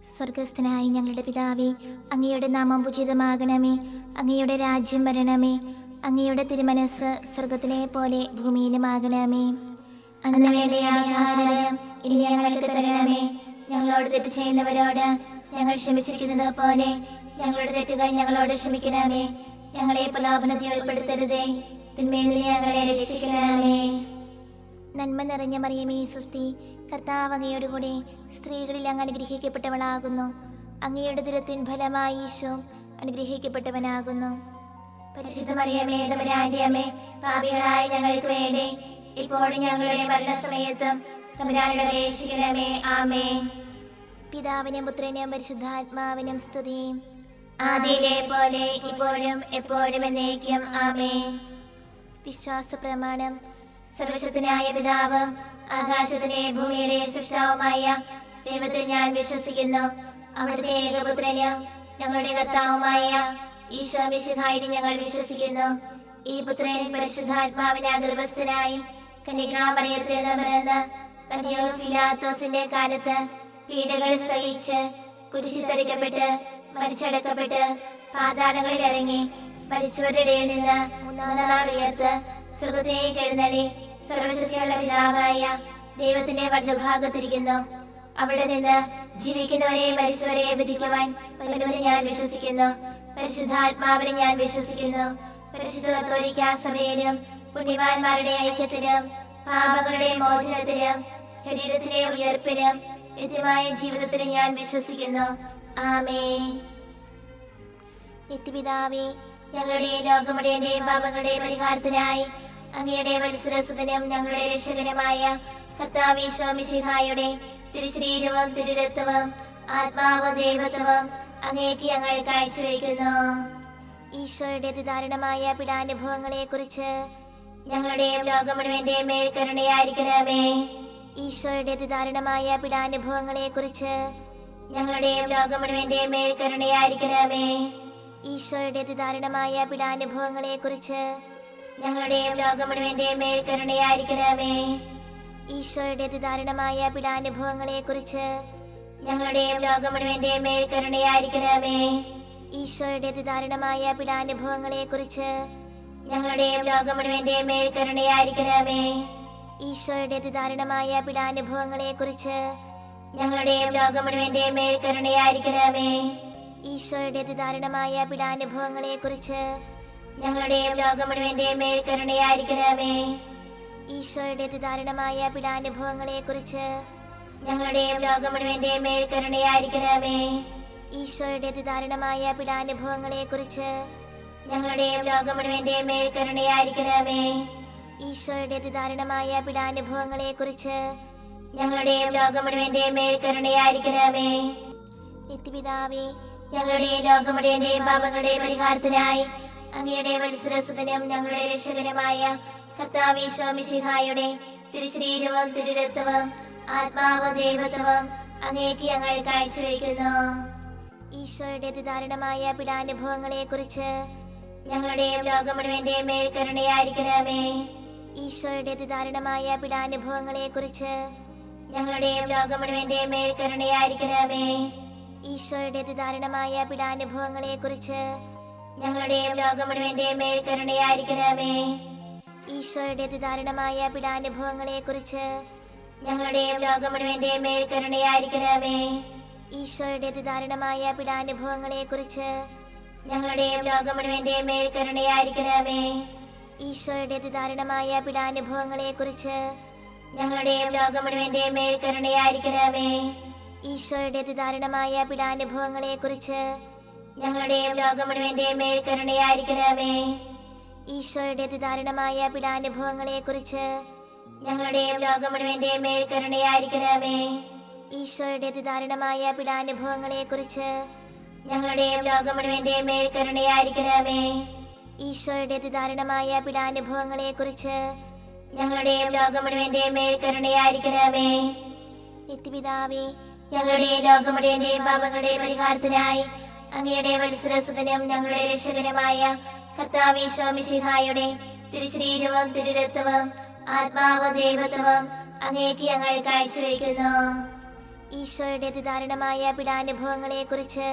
സ്വർഗസ്ഥനായ ഞങ്ങളുടെ പിതാവേ, അങ്ങയുടെ നാമം പൂജിതമാകണമേ. അങ്ങയുടെ രാജ്യം വരണമേ. അങ്ങയുടെ തിരുമനസ് സ്വർഗത്തിലെ പോലെ ഭൂമിയിലുമാകണമേ. അന്ന് വേണ്ട ആഹാരം ഇനി ഞങ്ങൾക്ക് തരണമേ. ഞങ്ങളോട് തെറ്റ് ചെയ്യുന്നവരോട് ഞങ്ങൾ ക്ഷമിച്ചിരിക്കുന്നത് പോലെ ഞങ്ങളുടെ തെറ്റുകൾ ഞങ്ങളോട് ക്ഷമിക്കണമേ. ഞങ്ങളെ പ്രലോഭനത്തിൽ ഉൾപ്പെടുത്തരുതേ, തിന്മയിൽ നിന്ന് ഞങ്ങളെ രക്ഷിക്കണമേ. നന്മ നിറഞ്ഞ മറിയമേ സുസ്തി, കർത്താവ് അങ്ങയോട് കൂടെ സ്ത്രീകളിൽ അങ്ങ് അനുഗ്രഹിക്കപ്പെട്ടവളാകുന്നു. അങ്ങയുടെ ദുരത്തിൻ ഫലമായി ഈശോ അനുഗ്രഹിക്കപ്പെട്ടവനാകുന്നു. പരിശുദ്ധ മറിയമേ, തമ്പുരാന്റെ അമ്മേ, പാപികളായ ഞങ്ങൾക്ക് വേണ്ടി ഇപ്പോഴും ഞങ്ങളുടെ മരണസമയത്തും തമ്പുരാനോട് അപേക്ഷിക്കണമേ. ആമേൻ. പിതാവിനും പുത്രനും പരിശുദ്ധാത്മാവിനും സ്തുതി, ആദിയിലെ പോലെ ഇപ്പോഴും എപ്പോഴും എന്നേക്കും. ആമേൻ. വിശ്വാസ പ്രമാണം. സർവശക്തനായ പിതാവും ആകാശത്തിലെ ഭൂമിയുടെ സൃഷ്ടാവുമായ ദൈവത്തിൽ ഞാൻ വിശ്വസിക്കുന്നു. അവിടുത്തെ ഏകപുത്രനും ഞങ്ങളുടെ കർത്താവുമായ ഈശോ മിശിഹായിൽ ഞങ്ങൾ വിശ്വസിക്കുന്നു. ഈ പുത്രൻ പരിശുദ്ധാത്മാവിനാൽ ഗർഭസ്ഥനായി കന്യകാമറിയത്തിൽ നിന്ന് പിറന്ന് പന്തിയോസ് പിലാത്തോസിന്റെ കാലത്ത് പീഡകൾ സഹിച്ച് കുരിശിൽ തറയ്ക്കപ്പെട്ട് മരിച്ചടക്കപ്പെട്ട് പാതാളങ്ങളിൽ ഇറങ്ങി മരിച്ചവരുടെ ഇടയിൽ നിന്ന് മൂന്നാം നാൾ ഉയർത്ത് സ്വർഗ്ഗത്തിലേക്ക് എഴുന്നള്ളി സർവശക്തിയുള്ള പിതാവായ ദൈവത്തിന്റെ വലതുഭാഗത്തിരിക്കുന്നു. അവിടെ നിന്ന് ജീവിക്കുന്നവരെ മരിച്ചവരെ വിധിക്കുവാൻ വരുമെന്ന് ഞാൻ വിശ്വസിക്കുന്നു. പരിശുദ്ധാത്മാവിനെ ഞാൻ വിശ്വസിക്കുന്നു. പരിശുദ്ധ കത്തോലിക്കാ സഭയിലും പുണ്യവാന്മാരുടെ ഐക്യത്തിലും പാപങ്ങളുടെ മോചനത്തിലും ശരീരത്തിലെ ഉയർപ്പിനും നിത്യമായ ജീവിതത്തിലും ഞാൻ വിശ്വസിക്കുന്നു. ആമേൻ. നിത്യപിതാവേ, ഞങ്ങളുടെ ലോകമുടേന്റെയും പാപങ്ങളുടെ പരിഹാരത്തിനായി അങ്ങയുടെ വത്സരസുതനും ഞങ്ങളുടെ രക്ഷകനുമായ കർത്താവ് ഈശോ മിശിഹായുടെ തിരുശരീരവും തിരുരക്തവും ആത്മാവും ദൈവത്വവും അങ്ങേക്ക് ഞങ്ങൾ കാഴ്ചവെക്കുന്നു. ഈശോയുടെ അതിദാരുണമായ പീഡാനുഭവങ്ങളെ കുറിച്ച് ഞങ്ങളുടെയും ലോകം മുഴുവന്റെയും മേൽ കരുണയായിരിക്കണമേ. ഈശോയുടെ അതിദാരുണമായ പീഡാനുഭവങ്ങളെ കുറിച്ച് ഞങ്ങളുടെയും ലോകം മുഴുവന്റെയും മേൽ കരുണയായിരിക്കണമേ. ഈശോയുടെ അതിദാരുണമായ പീഡാനുഭവങ്ങളെ കുറിച്ച് ഞങ്ങളുടെയും ലോകം മുഴുവന്റെയും മേൽ കരുണയായിരിക്കണമേ. ഈശോയുടെ അതിദാരുണമായ പീഡാനുഭവങ്ങളെ കുറിച്ച് ഞങ്ങളുടെയും ലോകം മുഴുവന്റെയും മേൽ കരുണയായിരിക്കണമേ. ഈശോയുടെ അതിദാരുണമായ പീഡാനുഭവങ്ങളെ കുറിച്ച് ഞങ്ങളുടെയും ലോകം മുഴുവന്റെയും മേൽ കരുണയായിരിക്കണമേ. ഈശോയുടെ അതിദാരുണമായ പീഡാനുഭവങ്ങളെ കുറിച്ച് ഞങ്ങളുടെയും ലോകം മുഴുവന്റെയും മേൽ കരുണയായിരിക്കണമേ. ഈശോയുടെ അതിദാരുണമായ പീഡാനുഭവങ്ങളെ കുറിച്ച് ഞങ്ങളുടെയും ലോകം മുഴുവന്റെയും മേൽ കരുണയായിരിക്കണമേ. ഈശോയുടെ അതിദാരുണമായ പീഡാനുഭവങ്ങളെ കുറിച്ച് ഞങ്ങളുടെയും ലോകം മുഴുവന്റെയും മേൽ കരുണയായിരിക്കണമേ. ഈശോയുടെ അതിദാരുണമായ പീഡാനുഭവങ്ങളെ കുറിച്ച് ഞങ്ങളുടെയും ലോകം മുഴുവന്റെയും മേൽ കരുണയായിരിക്കണമേ. ഈശോയുടെ അതിദാരുണമായ പീഡാനുഭവങ്ങളെ കുറിച്ച് ഞങ്ങളുടെയും ലോകം മുഴുവന്റെയും മേൽ കരുണയായിരിക്കണമേ. നിത്യപിതാവേ, ഞങ്ങളുടെ ലോകം മുഴുവന്റെയും പാപങ്ങളുടെ പരിഹാരത്തിനായി അങ്ങയുടെ വത്സരസുതനും ഞങ്ങളുടെ രക്ഷകനുമായ കർത്താവ് ഈശോ മിശിഹായുടെ തിരുശരീരവും തിരുരക്തവും ആത്മാവും ദൈവത്വവും അങ്ങേക്ക് ഞങ്ങൾ കാഴ്ചവെക്കുന്നു. ഈശോയുടെ അതിദാരുണമായ പീഡാനുഭവങ്ങളെ കുറിച്ച് ഞങ്ങളുടെയും ലോകം മുഴുവന്റെയും മേൽ കരുണയായിരിക്കണമേ. ഈശോയുടെ അതിദാരുണമായ പീഡാനുഭവങ്ങളെ കുറിച്ച് ഞങ്ങളുടെയും ലോകം മുഴുവന്റെയും മേൽ കരുണയായിരിക്കണമേ. ഈശോയുടെ അതിദാരുണമായ പീഡാനുഭവങ്ങളെ കുറിച്ച് ഞങ്ങളുടെയും ലോകം മുഴുവന്റെയും മേൽ കരുണയായിരിക്കണമേ. ഈശോയുടെ അതിദാരുണമായ പീഡാനുഭവങ്ങളെ കുറിച്ച് ഞങ്ങളുടെയും ലോകം മുഴുവന്റെയും മേൽ കരുണയായിരിക്കണമേ. ഈശോയുടെ അതിദാരുണമായ പീഡാനുഭവങ്ങളെ കുറിച്ച് ഞങ്ങളുടെയും ലോകം മുഴുവന്റെയും മേൽ കരുണയായിരിക്കണമേ. ഈശോയുടെ അതിദാരുണമായ പീഡാനുഭവങ്ങളെ കുറിച്ച് ഞങ്ങളുടെയും ലോകം മുഴുവന്റെയും മേൽ കരുണയായിരിക്കണമേ. ഈശോയുടെ അതിദാരുണമായ പീഡാനുഭവങ്ങളെ കുറിച്ച് ഞങ്ങളുടെയും ലോകം മുഴുവന്റെയും മേൽ കരുണയായിരിക്കണമേ. ഈശോയുടെ അതിദാരുണമായ പീഡാനുഭവങ്ങളെ കുറിച്ച് ഞങ്ങളുടെയും ലോകം മുഴുവന്റെയും മേൽ കരുണയായിരിക്കണമേ. ഈശോയുടെ അതിദാരുണമായ പീഡാനുഭവങ്ങളെ കുറിച്ച് ഞങ്ങളുടെയും ലോകം മുഴുവന്റെയും മേൽ കരുണയായിരിക്കണമേ. ഈശോയുടെ അതിദാരുണമായ പീഡാനുഭവങ്ങളെ കുറിച്ച് ഞങ്ങളുടെയും ലോകം മുഴുവന്റെയും മേൽ കരുണയായിരിക്കണമേ. നിത്യപിതാവേ, ഞങ്ങളുടെ ലോകം മുഴുവന്റെയും പാപങ്ങളുടെ പരിഹാരത്തിനായി അങ്ങയുടെ വത്സരസുതനും ഞങ്ങളുടെ രക്ഷകനുമായ കർത്താവ് ഈശോ മിശിഹായുടെ തിരുശരീരവും തിരുരക്തവും ആത്മാവും ദൈവത്വവും അങ്ങേക്ക് ഞങ്ങൾ കാഴ്ചവെക്കുന്നു. ഈശോയുടെ അതിദാരുണമായ പീഡാനുഭവങ്ങളെക്കുറിച്ച്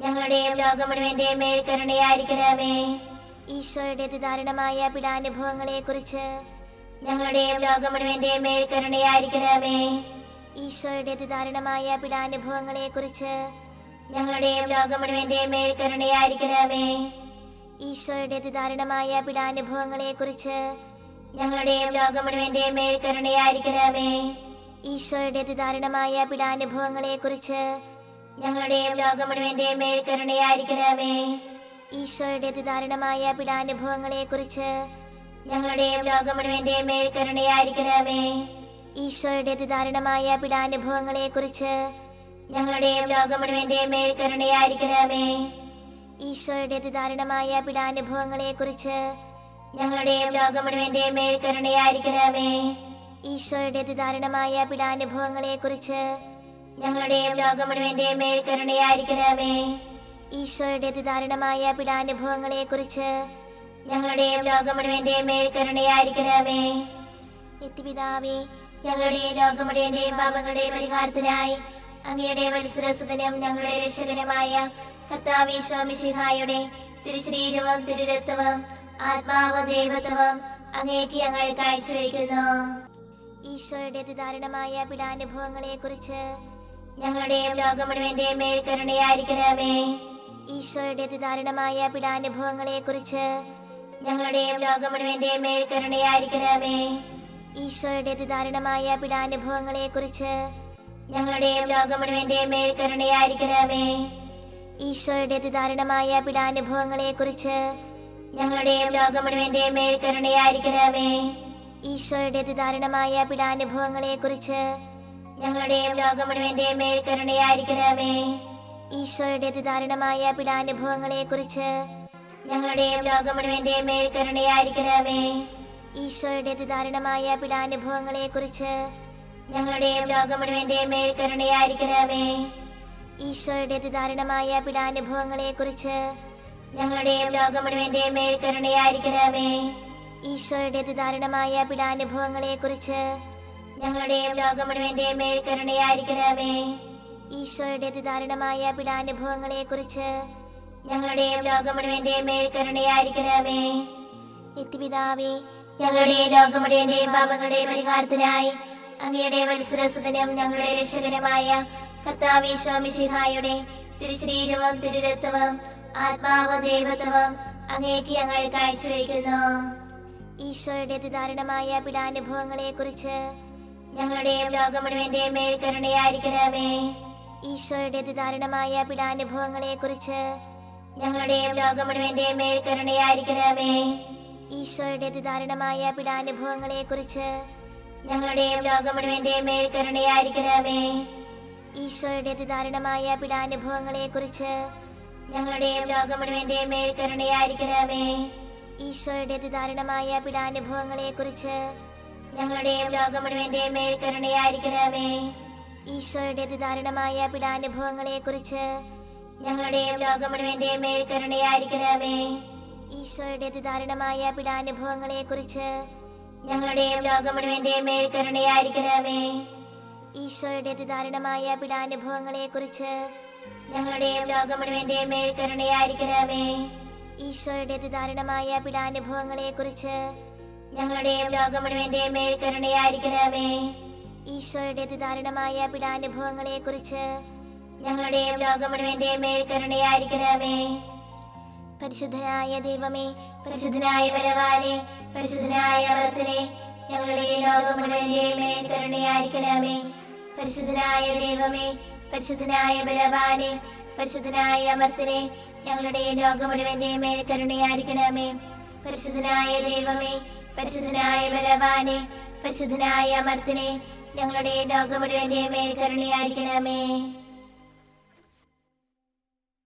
ഞങ്ങളുടെയും ലോകം മുഴുവന്റെയും മേൽ കരുണയായിരിക്കണമേ. ഈശോയുടെ അതിദാരുണമായ പീഡാനുഭവങ്ങളെക്കുറിച്ച് ഞങ്ങളുടെയും ലോകം മുഴുവന്റെയും മേൽ കരുണയായിരിക്കണമേ. ഈശോയുടെ അതിദാരുണമായ പീഡാനുഭവങ്ങളെക്കുറിച്ച് ഞങ്ങളുടെയും ലോകം മുഴുവന്റെയും മേൽ കരുണയായിരിക്കണമേ. ഈശോയുടെ അതിദാരുണമായ പീഡാനുഭവങ്ങളെക്കുറിച്ച് ഞങ്ങളുടെയും ലോകം മുഴുവന്റെയും മേൽ കരുണയായിരിക്കണമേ. ഈശോയുടെ അതിദാരുണമായ പീഡാനുഭവങ്ങളെക്കുറിച്ച് ഞങ്ങളുടെയും ലോകം മുഴുവന്റെയും മേൽ കരുണയായിരിക്കണമേ. ഈശോയുടെ അതിദാരുണമായ പീഡാനുഭവങ്ങളെക്കുറിച്ച് ഞങ്ങളുടെയും ലോകം മുഴുവന്റെയും മേൽ കരുണയായിരിക്കണമേ. ഈശോയുടെ അതിദാരുണമായ പീഡാനുഭവങ്ങളെക്കുറിച്ച് ഞങ്ങളുടെയും ലോകം മുഴുവന്റെയും മേൽ കരുണയായിരിക്കണമേ. ഈശോയുടെ അതിദാരുണമായ പീഡാനുഭവങ്ങളെക്കുറിച്ച് ഞങ്ങളുടെയും ലോകം മുഴുവന്റെയും മേൽ കരുണയായിരിക്കണമേ. ഈശോയുടെ അതിദാരുണമായ പീഡാനുഭവങ്ങളെക്കുറിച്ച് ഞങ്ങളുടെയും ലോകം മുഴുവന്റെയും മേൽ കരുണയായിരിക്കണമേ. ഈശോയുടെ അതിദാരുണമായ പീഡാനുഭവങ്ങളെക്കുറിച്ച് ഞങ്ങളുടെയും ലോകം മുഴുവന്റെയും മേൽ കരുണയായിരിക്കണമേ. നിത്യപിതാവേ, ഞങ്ങളുടെയും ലോകം മുഴുവന്റെയും പാപങ്ങളുടെ പരിഹാരത്തിനായി അങ്ങയുടെ വത്സരസുതനും ഞങ്ങളുടെ രക്ഷകനുമായ കർത്താവ് ഈശോ മിശിഹായുടെ തിരുശരീരവും തിരുരക്തവും ആത്മാവും ദൈവത്വവും അങ്ങേക്ക് ഞങ്ങൾ കാഴ്ചവെക്കുന്നു. ഈശോയുടെ അതിദാരുണമായ പീഡാനുഭവങ്ങളെക്കുറിച്ച് ഞങ്ങളുടെയും ലോകം മുഴുവന്റെയും മേൽ കരുണയായിരിക്കണമേ. ഈശോയുടെ അതിദാരുണമായ പീഡാനുഭവങ്ങളെക്കുറിച്ച് ഞങ്ങളുടെയും ലോകം മുഴുവന്റെയും മേൽ കരുണയായിരിക്കണമേ. ഈശോയുടെ അതിദാരുണമായ പീഡാനുഭവങ്ങളെക്കുറിച്ച് ഞങ്ങളുടെയും ലോകം മുഴുവന്റെയും മേൽ കരുണയായിരിക്കണമേ. ഈശോയുടെ അതിദാരുണമായ പീഡാനുഭവങ്ങളെക്കുറിച്ച് ഞങ്ങളുടെയും ലോകം മുഴുവന്റെയും മേൽ കരുണയായിരിക്കണമേ. ഈശോയുടെ അതിദാരുണമായ പീഡാനുഭവങ്ങളെക്കുറിച്ച് ഞങ്ങളുടെയും ലോകം മുഴുവന്റെയും മേൽ കരുണയായിരിക്കണമേ. ഈശോയുടെ അതിദാരുണമായ പീഡാനുഭവങ്ങളെക്കുറിച്ച് ഞങ്ങളുടെയും ലോകം മുഴുവന്റെയും മേൽ കരുണയായിരിക്കണമേ. ഈശോയുടെ അതിദാരുണമായ പീഡാനുഭവങ്ങളെക്കുറിച്ച് ഞങ്ങളുടെയും ലോകം മുഴുവന്റെയും മേൽ കരുണയായിരിക്കണമേ. ഈശോയുടെ അതിദാരുണമായ പീഡാനുഭവങ്ങളെക്കുറിച്ച് ഞങ്ങളുടെയും ലോകം മുഴുവന്റെയും മേൽ കരുണയായിരിക്കണമേ. ഈശോയുടെ അതിദാരുണമായ പീഡാനുഭവങ്ങളെക്കുറിച്ച് ഞങ്ങളുടെയും ലോകം മുഴുവന്റെയും മേൽ കരുണയായിരിക്കണമേ. ഈശോയുടെ അതിദാരുണമായ പീഡാനുഭവങ്ങളെക്കുറിച്ച് ഞങ്ങളുടെയും ലോകം മുഴുവന്റെയും മേൽ കരുണയായിരിക്കണമേ. നിത്യപിതാവേ, ഞങ്ങളുടെയും ലോകം മുഴുവന്റെയും പാപങ്ങളുടെ പരിഹാരത്തിനായി അങ്ങയുടെ വത്സരസുതനും ഞങ്ങളുടെ രക്ഷകനുമായ കർത്താവ് ഈശോ മിശിഹായുടെ തിരുശരീരവും തിരുരക്തവും ആത്മാവും ദൈവത്വവും അങ്ങേക്ക് ഞങ്ങൾ കാഴ്ചവെക്കുന്നു. ഈശോയുടെ അതിദാരുണമായ പീഡാനുഭവങ്ങളെക്കുറിച്ച് ഞങ്ങളുടെയും ലോകം മുഴുവന്റെയും മേൽ കരുണയായിരിക്കണമേ. ഈശോയുടെ അതിദാരുണമായ പീഡാനുഭവങ്ങളെക്കുറിച്ച് ഞങ്ങളുടെയും ലോകം മുഴുവന്റെയും മേൽ കരുണയായിരിക്കണമേ. ഈശോയുടെ അതിദാരുണമായ പീഡാനുഭവങ്ങളെക്കുറിച്ച് ഞങ്ങളുടെയും ലോകം മുഴുവന്റെയും മേൽ കരുണയായിരിക്കണമേ. ഈശോയുടെ അതിദാരുണമായ പീഡാനുഭവങ്ങളെക്കുറിച്ച് ഞങ്ങളുടെയും ലോകം മുഴുവന്റെയും മേൽ കരുണയായിരിക്കണമേ. ഈശോയുടെ അതിദാരുണമായ പീഡാനുഭവങ്ങളെക്കുറിച്ച് ഞങ്ങളുടെയും ലോകം മുഴുവന്റെയും മേൽ കരുണയായിരിക്കണമേ. ഈശോയുടെ അതിദാരുണമായ പീഡാനുഭവങ്ങളെക്കുറിച്ച് ഞങ്ങളുടെയും ലോകം മുഴുവന്റെയും മേൽ കരുണയായിരിക്കണമേ. ഈശോയുടെ അതിദാരുണമായ പീഡാനുഭവങ്ങളെക്കുറിച്ച് ഞങ്ങളുടെയും ലോകം മുഴുവന്റെയും മേൽ കരുണയായിരിക്കണമേ. ഈശോയുടെ അതിദാരുണമായ പീഡാനുഭവങ്ങളെക്കുറിച്ച് ഞങ്ങളുടെയും ലോകം മുഴുവന്റെയും മേൽ കരുണയായിരിക്കണമേ. ഈശോയുടെ അതിദാരുണമായ പീഡാനുഭവങ്ങളെക്കുറിച്ച് ഞങ്ങളുടെയും ലോകം മുഴുവന്റെയും മേൽ കരുണയായിരിക്കണമേ. ഈശോയുടെ അതിദാരുണമായ പീഡാനുഭവങ്ങളെക്കുറിച്ച് ഞങ്ങളുടെയും ലോകം മുഴുവന്റെയും മേൽ കരുണയായിരിക്കണമേ. പരിശുദ്ധനായ ദൈവമേ, പരിശുദ്ധനായ ബലവാനേ, പരിശുദ്ധനായ അമർത്തനേ, ഞങ്ങളുടെ ലോകം മുഴുവന്റെയും മേൽ കരുണയായിരിക്കണമേ. പരിശുദ്ധനായ ദൈവമേ, പരിശുദ്ധനായ ബലവാനേ, പരിശുദ്ധനായ അമർത്തനേ, ഞങ്ങളുടെ ലോകം മുഴുവന്റെയും മേൽ കരുണയായിരിക്കണമേ. പരിശുദ്ധനായ ദൈവമേ, പരിശുദ്ധനായ ബലവാനേ, പരിശുദ്ധനായ അമർത്തനേ, ഞങ്ങളുടെ ലോകം മുഴുവന്റെയും മേൽ കരുണയായിരിക്കണമേ.